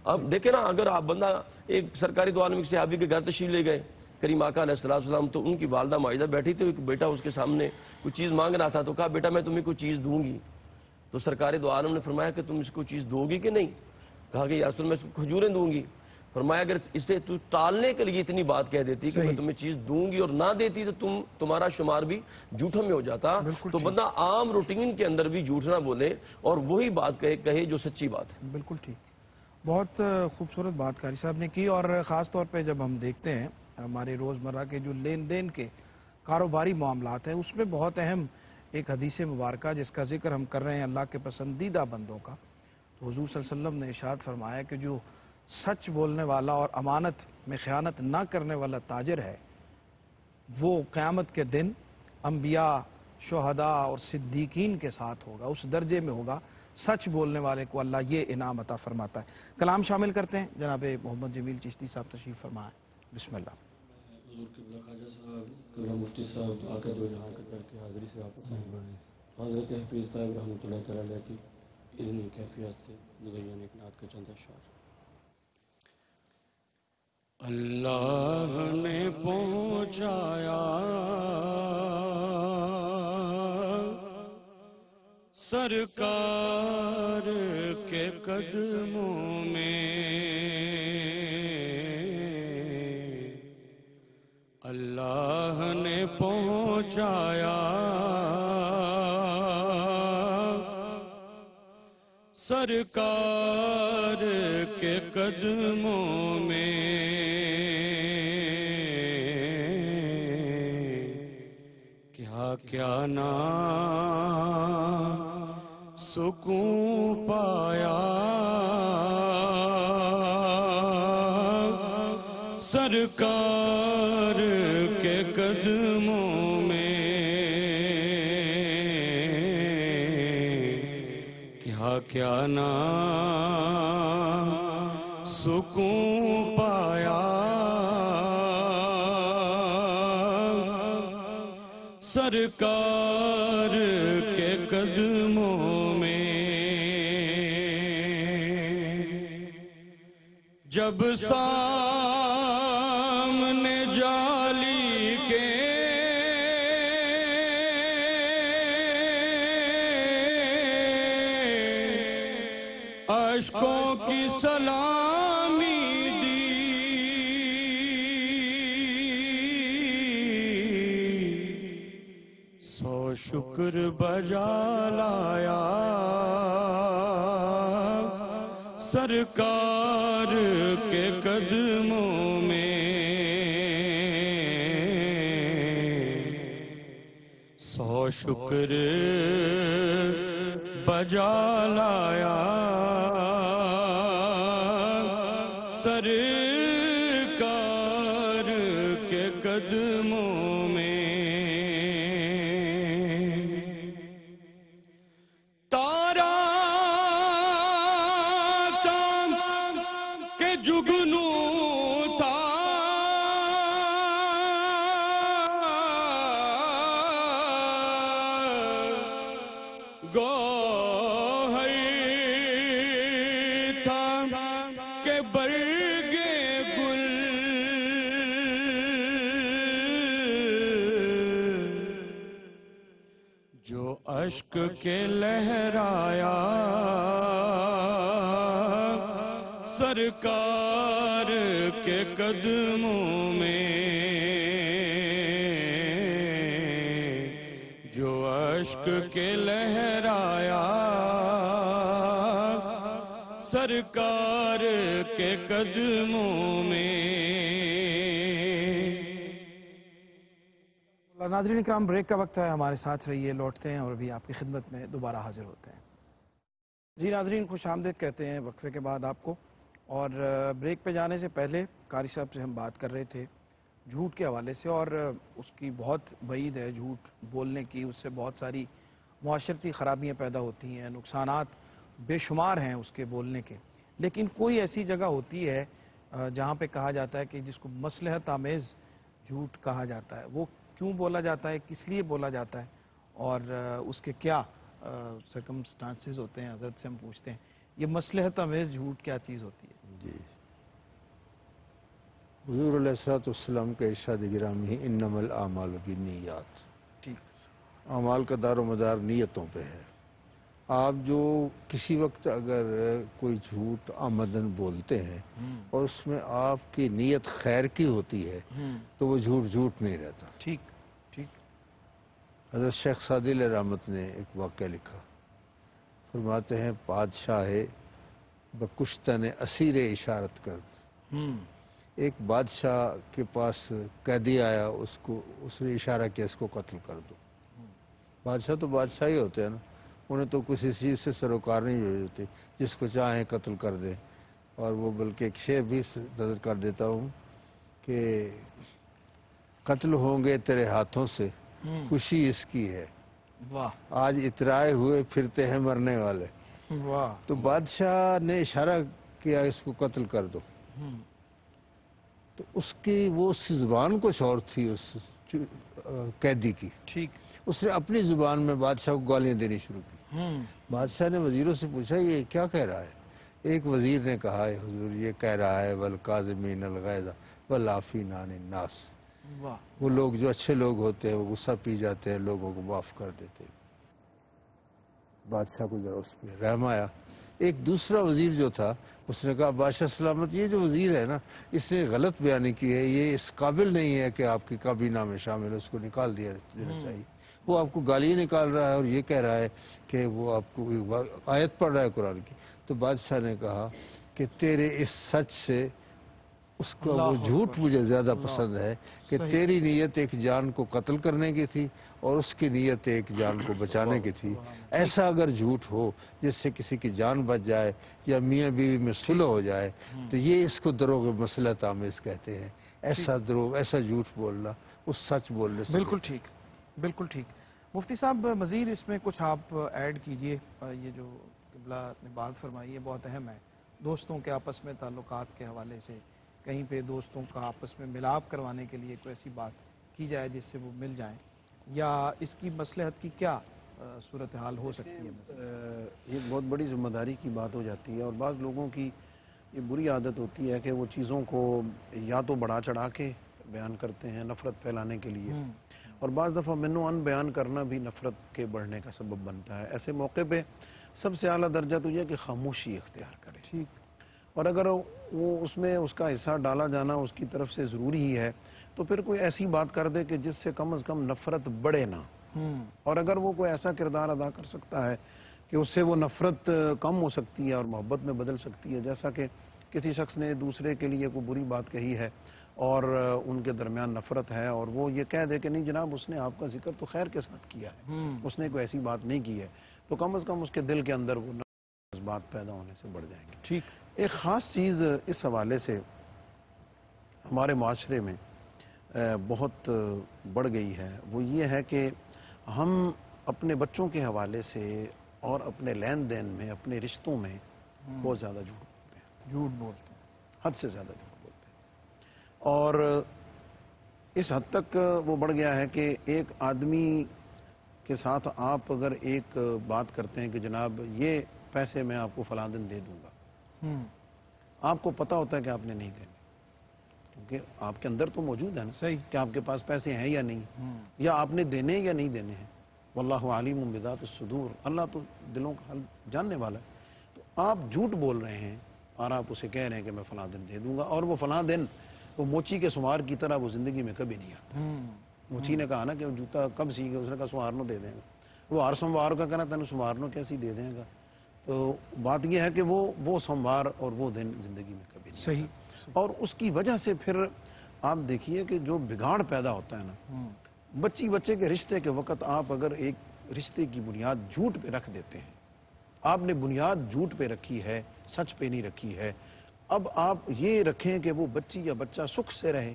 Speaker 3: اب دیکھیں نا، اگر آپ بندہ ایک سرکاری دو عالم صحابی کے گھر تشریف لے گئے کریم آقا علیہ السلام، تو ان کی والدہ مائدہ بیٹھی تھی، ایک بیٹا اس کے سامنے کوئی چیز مانگ رہا تھا، تو کہا بیٹا میں تمہیں کوئی چیز دوں گی. تو سرکار دو عالم نے فرمایا کہ تم اس کو چیز دو گی کہ نہیں؟ کہا کہ یا رسول میں اس کو کھجوریں دوں گی. فرمایا اگر اسے تو ٹالنے کے لیے اتنی بات کہہ دیتی کہ میں تمہیں چیز دوں گی اور نہ دیتی تو تمہارا شمار بھی جھوٹوں میں ہو جاتا. تو بندہ عام روٹین کے اندر بھی جھوٹ نہ بولے اور وہی بات کہے جو سچی بات ہے.
Speaker 1: بالکل ٹھیک. بہت خوبصورت بات قاری صاحب نے کی. اور خاص طور پہ جب ہم دیکھتے ہیں ہمارے روزمرہ کے جو لین دین کے کاروباری معاملات ہیں، اس میں بہت اہم ایک حدیث مبارکہ جس کا ذکر ہم کر رہے ہیں اللہ کے پسندیدہ بندوں کا، تو حضور صلی اللہ علیہ وسلم نے ارشاد فرمایا کہ جو سچ بولنے والا اور امانت میں خیانت نہ کرنے والا تاجر ہے، وہ قیامت کے دن انبیاء، شہداء اور صدیقین کے ساتھ ہوگا، اس درجے میں ہوگا. سچ بولنے والے کو اللہ یہ انعام عطا فرماتا ہے. کلام شامل کرتے ہیں. جناب محمد جمیل چشتی صاحب تشریف فرمائیں. بسم اللہ.
Speaker 6: حضور قبلہ خواجہ صاحب، قبلہ مفتی صاحب دعا کا جو جہاں کر کے حاضری سے واپس آئے، حضرت حفیظ صاحب رحمۃ اللہ تعالیٰ علیہ کی اذنی کیفیت سے مزین ایک نعت کا چند اشعار. اللہ نے پہنچایا سرکار کے قدموں میں، اللہ نے پہنچایا سرکار کے قدموں میں. کیا نا سکون پایا سرکار کے قدموں میں، کیا نا سکون پایا سرکار کے قدموں میں. جب سامنے جالی کے اشکوں کی سلامی دی، سو شکر بجا لایا سرکار کے قدموں میں، سو شکر بجا لایا سرکار کے قدموں میں.
Speaker 4: گوہر تھا کہ برگے گل جو اشک کے لہرایا سرکار کے قدموں میں، جو اشک کے لہرایا سرکار کے قدموں میں۔
Speaker 1: ناظرین اکرام، بریک کا وقت ہے، ہمارے ساتھ رہیے، لوٹتے ہیں اور ابھی آپ کی خدمت میں دوبارہ حاضر ہوتے ہیں۔ جی ناظرین، خوش آمدید کہتے ہیں وقفے کے بعد آپ کو، اور بریک پہ جانے سے پہلے قاری صاحب سے ہم بات کر رہے تھے جھوٹ کے حوالے سے، اور اس کی بہت بعید ہے جھوٹ بولنے کی، اس سے بہت ساری معاشرتی خرابیاں پیدا ہوتی ہیں، نقصانات بے شمار ہیں اس کے بولنے کے، لیکن کوئی ایسی جگہ ہوتی ہے جہاں پہ کہا جاتا ہے کہ جس کو مصلحت آمیز جھوٹ کہا جاتا ہے، وہ کیوں بولا جاتا ہے، کس لیے بولا جاتا ہے، اور اس کے کیا سرکمسٹانسز ہوتے ہیں، حضرت سے ہم پوچھتے ہیں یہ مصلحت آمیز جھوٹ کیا چیز ہوتی ہے؟
Speaker 5: جی، حضور علیہ السلام کا ارشاد گرامی انما الاعمال بالنیات،
Speaker 1: ٹھیک،
Speaker 5: اعمال کا دار و مدار نیتوں پہ ہے۔ آپ جو کسی وقت اگر کوئی جھوٹ آمدن بولتے ہیں اور اس میں آپ کی نیت خیر کی ہوتی ہے تو وہ جھوٹ جھوٹ نہیں رہتا۔
Speaker 1: ٹھیک ٹھیک۔
Speaker 5: حضرت شیخ سعدی علیہ رحمت نے ایک واقعہ لکھا، فرماتے ہیں بادشاہ بکشتن اسیر اشارت کرد، ایک بادشاہ کے پاس قیدی آیا، اس نے اشارہ کیا اس کو قتل کر دو۔ بادشاہ تو بادشاہ ہی ہوتے ہیں نا، انہیں تو کسی چیز سے سروکار نہیں ہوتی، جس کو چاہیں قتل کر دیں۔ اور وہ بلکہ ایک شعر بھی نظر کر دیتا ہوں کہ قتل ہوں گے تیرے ہاتھوں سے خوشی اس کی ہے،
Speaker 1: واہ
Speaker 5: آج اترائے ہوئے پھرتے ہیں مرنے والے۔
Speaker 1: واہ،
Speaker 5: تو بادشاہ نے اشارہ کیا اس کو قتل کر دو، تو اس کی وہ زبان کچھ اور تھی اس قیدی کی،
Speaker 1: ٹھیک،
Speaker 5: اس نے اپنی زبان میں بادشاہ کو گالیاں دینی شروع کی۔ بادشاہ نے وزیروں سے پوچھا یہ کیا کہہ رہا ہے؟ ایک وزیر نے کہا ہے حضور یہ کہہ رہا ہے والکاظمین الغیظ والعافین عن الناس،
Speaker 1: واہ،
Speaker 5: وہ لوگ جو اچھے لوگ ہوتے ہیں وہ غصہ پی جاتے ہیں، لوگوں کو معاف کر دیتے ہیں۔ بادشاہ کو ذرا اس پہ رحم آیا۔ ایک دوسرا وزیر جو تھا اس نے کہا بادشاہ سلامت، یہ جو وزیر ہے نا اس نے غلط بیانی کی ہے، یہ اس قابل نہیں ہے کہ آپ کی کابینہ میں شامل ہے، اس کو نکال دینا چاہیے۔ وہ آپ کو گالی نکال رہا ہے اور یہ کہہ رہا ہے کہ وہ آپ کو آیت پڑھ رہا ہے قرآن کی۔ تو بادشاہ نے کہا کہ تیرے اس سچ سے اس کا وہ جھوٹ مجھے زیادہ پسند ہے کہ تیری نیت ایک جان کو قتل کرنے کی تھی اور اس کی نیت ایک جان کو بچانے کی تھی۔ ایسا اگر جھوٹ ہو جس سے کسی کی جان بچ جائے یا میاں بیوی میں صلح ہو جائے تو یہ اس کو دروغ مصلحت آمیز کہتے ہیں۔ ایسا دروغ، ایسا جھوٹ بولنا اس سچ بولنے سے
Speaker 1: بالکل ٹھیک، بالکل ٹھیک۔ مفتی صاحب مزید اس میں کچھ آپ ایڈ کیجئے، یہ جو قبلہ نے بات فرمائی ہے بہت اہم ہے، دوستوں کے آپس میں تعلقات کے حوالے سے کہیں پہ دوستوں کا آپس میں ملاپ کروانے کے لیے کوئی ایسی بات کی جائے جس سے وہ مل جائیں، یا اس کی مصلحت کی کیا صورتحال ہو سکتی ہے؟
Speaker 2: یہ بہت بڑی ذمہ داری کی بات ہو جاتی ہے، اور بعض لوگوں کی یہ بری عادت ہوتی ہے کہ وہ چیزوں کو یا تو بڑھا چڑھا کے بیان کرتے ہیں نفرت پھیلانے کے لیے، اور بعض دفعہ منو ان بیان کرنا بھی نفرت کے بڑھنے کا سبب بنتا ہے۔ ایسے موقع پہ سب سے اعلیٰ درجہ تو یہ کہ خاموشی اختیار کرے،
Speaker 1: ٹھیک،
Speaker 2: اور اگر وہ اس میں اس کا حصہ ڈالا جانا اس کی طرف سے ضروری ہی ہے تو پھر کوئی ایسی بات کر دے کہ جس سے کم از کم نفرت بڑھے نہ، اور اگر وہ کوئی ایسا کردار ادا کر سکتا ہے کہ اس سے وہ نفرت کم ہو سکتی ہے اور محبت میں بدل سکتی ہے، جیسا کہ کسی شخص نے دوسرے کے لیے کوئی بری بات کہی ہے اور ان کے درمیان نفرت ہے، اور وہ یہ کہہ دے کہ نہیں جناب اس نے آپ کا ذکر تو خیر کے ساتھ کیا ہے، اس نے کوئی ایسی بات نہیں کی ہے، تو کم از کم اس کے دل کے اندر وہ بات پیدا ہونے سے بڑھ جائیں گے۔
Speaker 1: ٹھیک،
Speaker 2: ایک خاص چیز اس حوالے سے ہمارے معاشرے میں بہت بڑھ گئی ہے، وہ یہ ہے کہ ہم اپنے بچوں کے حوالے سے اور اپنے لین دین میں، اپنے رشتوں میں بہت زیادہ جھوٹ بولتے ہیں، حد سے زیادہ جھوٹ بولتے ہیں، اور اس حد تک وہ بڑھ گیا ہے کہ ایک آدمی کے ساتھ آپ اگر ایک بات کرتے ہیں کہ جناب یہ پیسے میں آپ کو فلاں دن دے دوں گا، آپ کو پتہ ہوتا ہے کہ آپ نے نہیں دینے، کیونکہ آپ کے اندر تو موجود ہے نا
Speaker 1: صحیح
Speaker 2: کہ آپ کے پاس پیسے ہیں یا نہیں، یا آپ نے دینے یا نہیں دینے ہیں۔ واللہ علیم بذات الصدور، اللہ تو دلوں کا حال جاننے والا ہے۔ تو آپ جھوٹ بول رہے ہیں اور آپ اسے کہہ رہے ہیں کہ میں فلاں دن دے دوں گا، اور وہ فلاں دن وہ موچی کے سمار کی طرح وہ زندگی میں کبھی نہیں آتا۔ موچی نے کہا نا کہ جوتا کب سی گا، اس نے کہا سمارنو دے دیں گا، وہ ہر سموار کا کہنا تینوں سمارنو کیسی دے دیں گا۔ تو بات یہ ہے کہ وہ سموار اور وہ دن زندگی میں کبھی نہیں
Speaker 1: صحیح
Speaker 2: آتا۔ اور اس کی وجہ سے پھر آپ دیکھیے کہ جو بگاڑ پیدا ہوتا ہے نا، بچے کے رشتے کے وقت آپ اگر ایک رشتے کی بنیاد جھوٹ پہ رکھ دیتے ہیں، آپ نے بنیاد جھوٹ پہ رکھی ہے، سچ پہ نہیں رکھی ہے، اب آپ یہ رکھیں کہ وہ بچی یا بچہ سکھ سے رہے،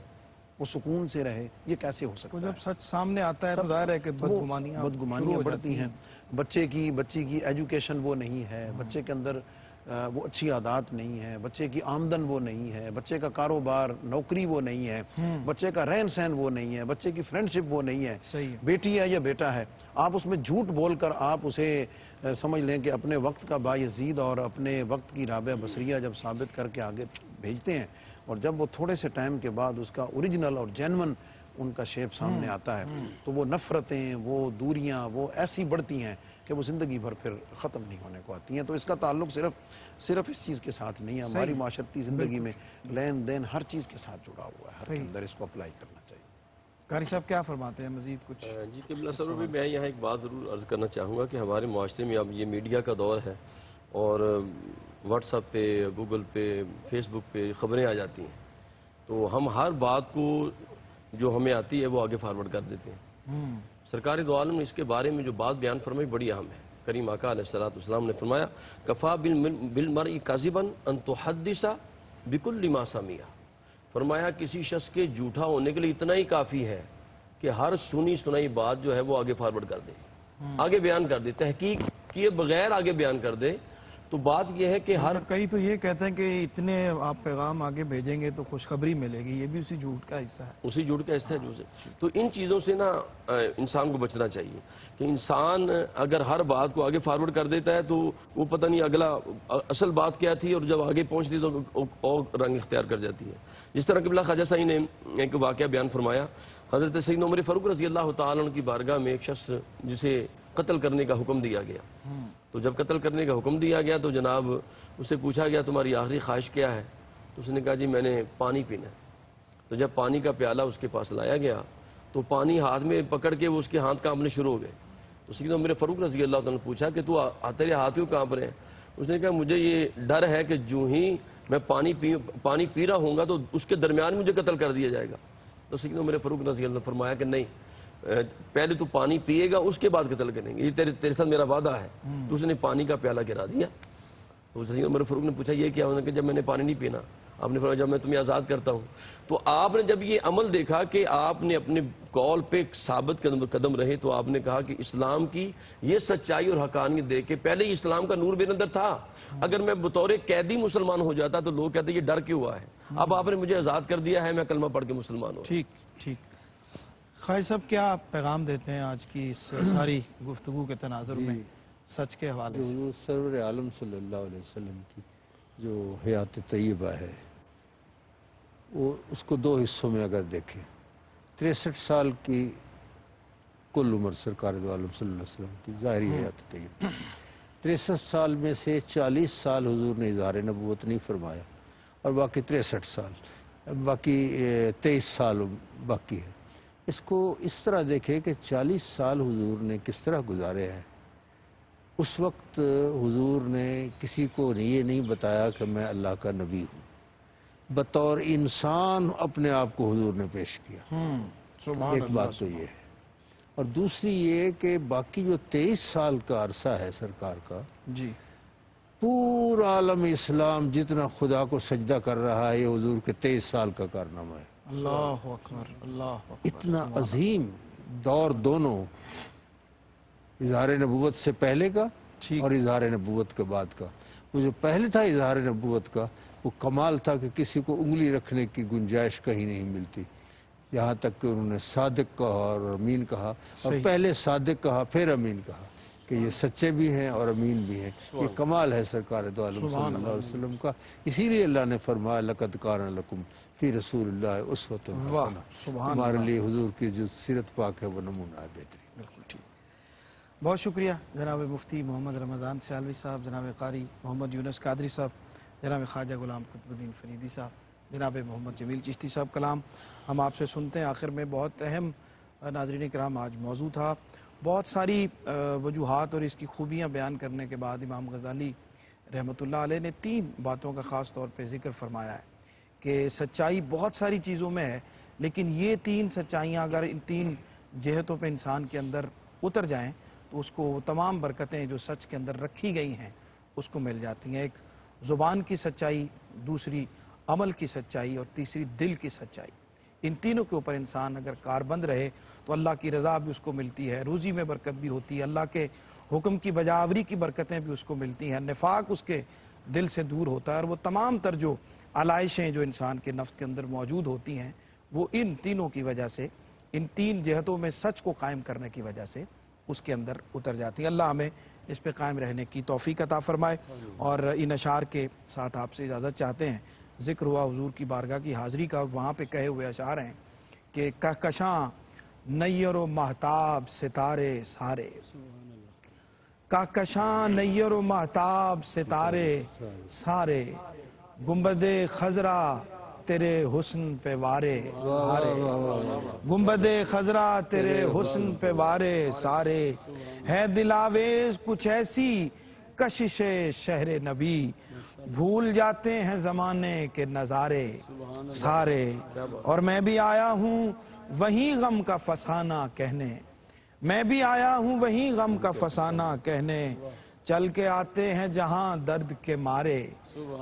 Speaker 2: وہ سکون سے رہے، یہ کیسے ہو سکتا ہے؟
Speaker 1: جب سچ سامنے آتا ہے تو ظاہر ہے کہ
Speaker 2: بدگمانیاں بڑھتی ہیں۔ بچے کی ایجوکیشن وہ نہیں ہے، بچے کے اندر وہ اچھی عادات نہیں ہے، بچے کی آمدن وہ نہیں ہے، بچے کا کاروبار نوکری وہ نہیں ہے، بچے کا رہن سہن وہ نہیں ہے، بچے کی فرینڈشپ وہ نہیں ہے، بیٹی ہے یا بیٹا ہے، آپ اس میں جھوٹ بول کر آپ اسے سمجھ لیں کہ اپنے وقت کا بایزید اور اپنے وقت کی رابعہ بصریہ جب ثابت کر کے آگے بھیجتے ہیں، اور جب وہ تھوڑے سے ٹائم کے بعد اس کا اوریجنل اور جینون ان کا شیپ سامنے آتا ہے تو وہ نفرتیں، وہ دوریاں وہ ایسی بڑھتی ہیں کہ وہ زندگی بھر پھر ختم نہیں ہونے کو آتی ہیں۔ تو اس کا تعلق صرف اس چیز کے ساتھ نہیں ہے، ہماری معاشرتی زندگی میں لین دین ہر چیز کے ساتھ جڑا ہوا ہے، ہر کے اندر اس کو اپلائی کرنا چاہیے۔
Speaker 1: قاری صاحب کیا فرماتے ہیں مزید کچھ؟
Speaker 3: جی قبلہ سرور، میں یہاں ایک بات ضرور عرض کرنا چاہوں گا کہ ہمارے معاشرے میں اب یہ میڈیا کا دور ہے اور واٹس ایپ پہ، گوگل پہ، فیس بک پہ خبریں آ جاتی ہیں، تو ہم ہر بات کو جو ہمیں آتی ہے وہ آگے فارورڈ کر دیتے ہیں۔ سرکار دو عالم نے اس کے بارے میں جو بات بیان فرمائی بڑی اہم ہے۔ کریم آقا علیہ السلام نے فرمایا کفا بالمرء کاذبا ان تحدث بکل ما سمع، فرمایا کسی شخص کے جھوٹا ہونے کے لیے اتنا ہی کافی ہے کہ ہر سنی سنائی بات جو ہے وہ آگے فارورڈ کر دے، آگے بیان کر دے، تحقیق کیے بغیر آگے بیان کر دے۔ تو بات یہ ہے کہ ہر
Speaker 1: کئی تو یہ کہتے ہیں کہ اتنے آپ پیغام آگے بھیجیں گے تو خوشخبری ملے گی، یہ بھی اسی جھوٹ کا حصہ ہے،
Speaker 3: اسی جھوٹ کا حصہ ہے جو سے۔ تو ان چیزوں سے نا انسان کو بچنا چاہیے کہ انسان اگر ہر بات کو آگے فارورڈ کر دیتا ہے تو وہ پتہ نہیں اگلا اصل بات کیا تھی، اور جب آگے پہنچتی تو اور رنگ اختیار کر جاتی ہے۔ جس طرح قبلہ خواجہ صاحب نے ایک واقعہ بیان فرمایا، حضرت سیدنا عمر فاروق رضی اللہ تعالیٰ عنہ کی بارگاہ میں ایک شخص جسے قتل کرنے کا حکم دیا گیا، تو جب قتل کرنے کا حکم دیا گیا تو جناب اس سے پوچھا گیا تمہاری آخری خواہش کیا ہے؟ تو اس نے کہا جی میں نے پانی پینا ہے۔ تو جب پانی کا پیالہ اس کے پاس لایا گیا تو پانی ہاتھ میں پکڑ کے وہ اس کے ہاتھ کانپنے شروع ہو گئے۔ تو سیدنا عمر فاروق رضی اللہ تعالیٰ نے پوچھا کہ تو تیرے ہاتھ کیوں کانپ رہے ہیں؟ اس نے کہا مجھے یہ ڈر ہے کہ جو ہی میں پانی پی رہا ہوں گا تو اس کے درمیان مجھے قتل کر دیا جائے گا۔ تو سیدنا عمر فاروق رضی اللہ نے فرمایا کہ نہیں، پہلے تو پانی پیے گا اس کے بعد قتل کریں گے، یہ تیرے ساتھ میرا وعدہ ہے۔ تو اس نے پانی کا پیالہ گرا دیا۔ تو سیدنا عمر فاروق نے پوچھا یہ کیا؟ انہوں نے کہا جب میں نے پانی نہیں پینا، آپ نے فرمایا جب میں تمہیں آزاد کرتا ہوں۔ تو آپ نے جب یہ عمل دیکھا کہ آپ نے اپنے قول پہ ثابت قدم رہے تو آپ نے کہا کہ اسلام کی یہ سچائی اور حقانیت دیکھ کے پہلے ہی اسلام کا نور میرے اندر تھا، اگر میں بطور قیدی مسلمان ہو جاتا تو لوگ کہتے یہ ڈر کیوں ہوا ہے، اب آپ نے مجھے آزاد کر دیا ہے، میں کلمہ پڑھ کے مسلمان ہوں۔
Speaker 1: ٹھیک خواجہ صاحب کیا پیغام دیتے ہیں آج کی اس ساری گفتگو کے تناظر میں سچ کے حوالے سے؟
Speaker 5: حضور سرور عالم صلی اللہ علیہ وسلم کی جو حیات طیبہ ہے وہ اس کو دو حصوں میں اگر دیکھیں، 63 سال کی کل عمر سرکار دو عالم صلی اللہ علیہ وسلم کی ظاہری حیات طیبہ، 63 سال میں سے 40 سال حضور نے اظہار نبوت نہیں فرمایا اور باقی 63 سال، باقی 23 سال باقی ہے۔ اس کو اس طرح دیکھیں کہ 40 سال حضور نے کس طرح گزارے ہیں۔ اس وقت حضور نے کسی کو یہ نہیں بتایا کہ میں اللہ کا نبی ہوں، بطور انسان اپنے آپ کو حضور نے پیش کیا۔ ایک بات تو یہ ہے، اور دوسری یہ کہ باقی جو 23 سال کا عرصہ ہے سرکار کا،
Speaker 1: جی
Speaker 5: پورا عالم اسلام جتنا خدا کو سجدہ کر رہا ہے یہ حضور کے 23 سال کا کارنامہ ہے۔
Speaker 1: اللہ اکبر، اللہ اکبر،
Speaker 5: اتنا عظیم دور دونوں، اظہار نبوت سے پہلے کا اور اظہار نبوت کے بعد کا۔ وہ جو پہلے تھا اظہار نبوت کا وہ کمال تھا کہ کسی کو انگلی رکھنے کی گنجائش کہیں نہیں ملتی، یہاں تک کہ انہوں نے صادق کہا اور امین کہا، اور
Speaker 1: صحیح۔
Speaker 5: پہلے صادق کہا پھر امین کہا کہ یہ سچے بھی ہیں اور امین بھی ہیں۔ یہ کمال ہے سرکار دو عالم صلی اللہ علیہ وسلم کا، اسی لیے اللہ نے فرمایا لقد کان لکم فی رسول اللہ اسوۃ حسنہ،
Speaker 1: سبحان
Speaker 5: تمہارے لیے حضور کی جو سیرت پاک ہے وہ نمونہ ہے بہترین۔
Speaker 1: بالکل ٹھیک، بہت شکریہ جناب مفتی محمد رمضان سیالوی صاحب، جناب قاری محمد یونس قادری صاحب، جناب خواجہ غلام قطب الدین فریدی صاحب، جناب محمد جمیل چشتی صاحب، کلام ہم آپ سے سنتے ہیں۔ آخر میں بہت اہم ناظرین کرام آج موضوع تھا، بہت ساری وجوہات اور اس کی خوبیاں بیان کرنے کے بعد امام غزالی رحمۃ اللہ علیہ نے 3 باتوں کا خاص طور پہ ذکر فرمایا ہے کہ سچائی بہت ساری چیزوں میں ہے، لیکن یہ 3 سچائیاں اگر ان 3 جہتوں پہ انسان کے اندر اتر جائیں تو اس کو تمام برکتیں جو سچ کے اندر رکھی گئی ہیں اس کو مل جاتی ہیں۔ ایک زبان کی سچائی، دوسری عمل کی سچائی، اور تیسری دل کی سچائی۔ ان تینوں کے اوپر انسان اگر کاربند رہے تو اللہ کی رضا بھی اس کو ملتی ہے، روزی میں برکت بھی ہوتی ہے، اللہ کے حکم کی بجاوری کی برکتیں بھی اس کو ملتی ہیں، نفاق اس کے دل سے دور ہوتا ہے، اور وہ تمام تر جو علائشیں جو انسان کے نفس کے اندر موجود ہوتی ہیں وہ ان تینوں کی وجہ سے، ان 3 جہتوں میں سچ کو قائم کرنے کی وجہ سے اس کے اندر اتر جاتی ہیں۔ اللہ ہمیں اس پہ قائم رہنے کی توفیق عطا فرمائے۔ اور ان اشعار کے ساتھ آپ سے اجازت چاہتے ہیں۔ ذکر ہوا حضور کی بارگاہ کی حاضری کا، وہاں پہ کہے ہوئے اشعار ہیں کہ کہکشاں نیر و مہتاب ستارے سارے، کہکشاں نیر و مہتاب ستارے سارے، گنبد خضرا تیرے حسن پہ وارے سارے، گنبد خضرا تیرے حسن پہ وارے سارے، ہے دلاویز کچھ ایسی کشش شہر نبی، بھول جاتے ہیں زمانے کے نظارے سارے، اور میں بھی آیا ہوں وہیں غم کا فسانہ کہنے، میں بھی آیا ہوں وہیں غم کا فسانہ کہنے، چل کے آتے ہیں جہاں درد کے مارے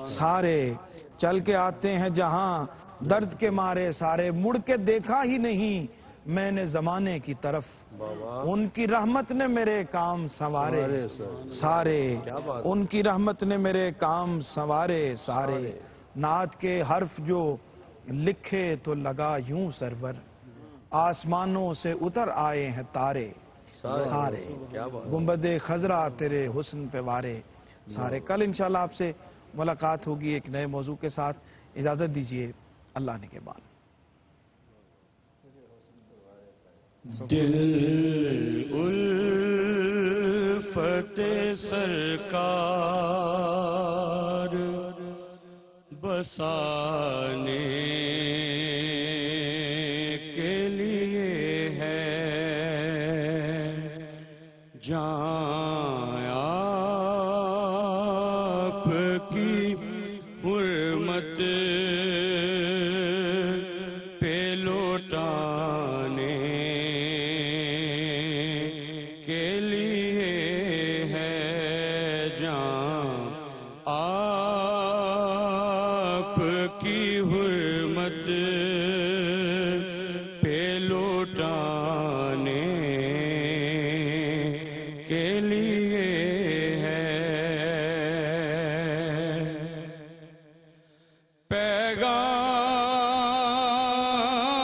Speaker 1: سارے، چل کے آتے ہیں جہاں درد کے مارے سارے، مڑ کے دیکھا ہی نہیں میں نے زمانے کی طرف، ان کی رحمت نے میرے کام سنوارے سارے، ان کی رحمت نے میرے کام سنوارے سارے، نعت کے حرف جو لکھے تو لگا یوں سرور، آسمانوں سے اتر آئے ہیں تارے سارے، گنبد خضرا تیرے حسن پہ وارے سارے۔ کل انشاءاللہ آپ سے ملاقات ہوگی ایک نئے موضوع کے ساتھ، اجازت دیجئے، اللہ نگہبان۔
Speaker 4: دل الفت سرکار بسانے کے لیے ہے، جہاں آپ کی حرمت پہ لوٹانے کے لیے ہے، جہاں آپ کی حرمت پہ لوٹانے کے لیے ہے،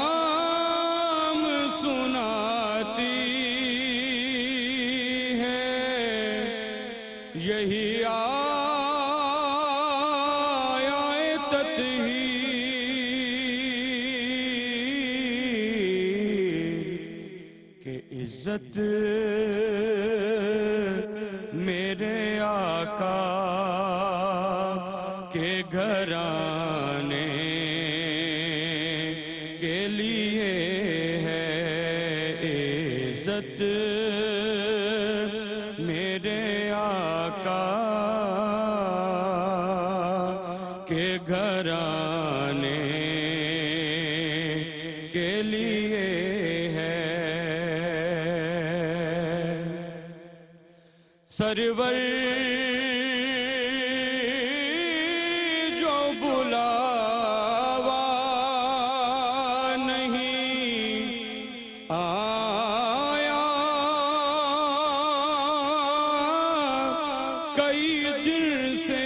Speaker 4: پیغام سناتی ہے یہی آیا تطہیر کہ عزت میرے آقا کے گھرانے کے لیے ہے، عزت میرے آقا کے گھرانے کے لیے ہے، سرور جو بلاوا نہیں آیا، کئی دن سے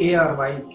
Speaker 7: ARYQ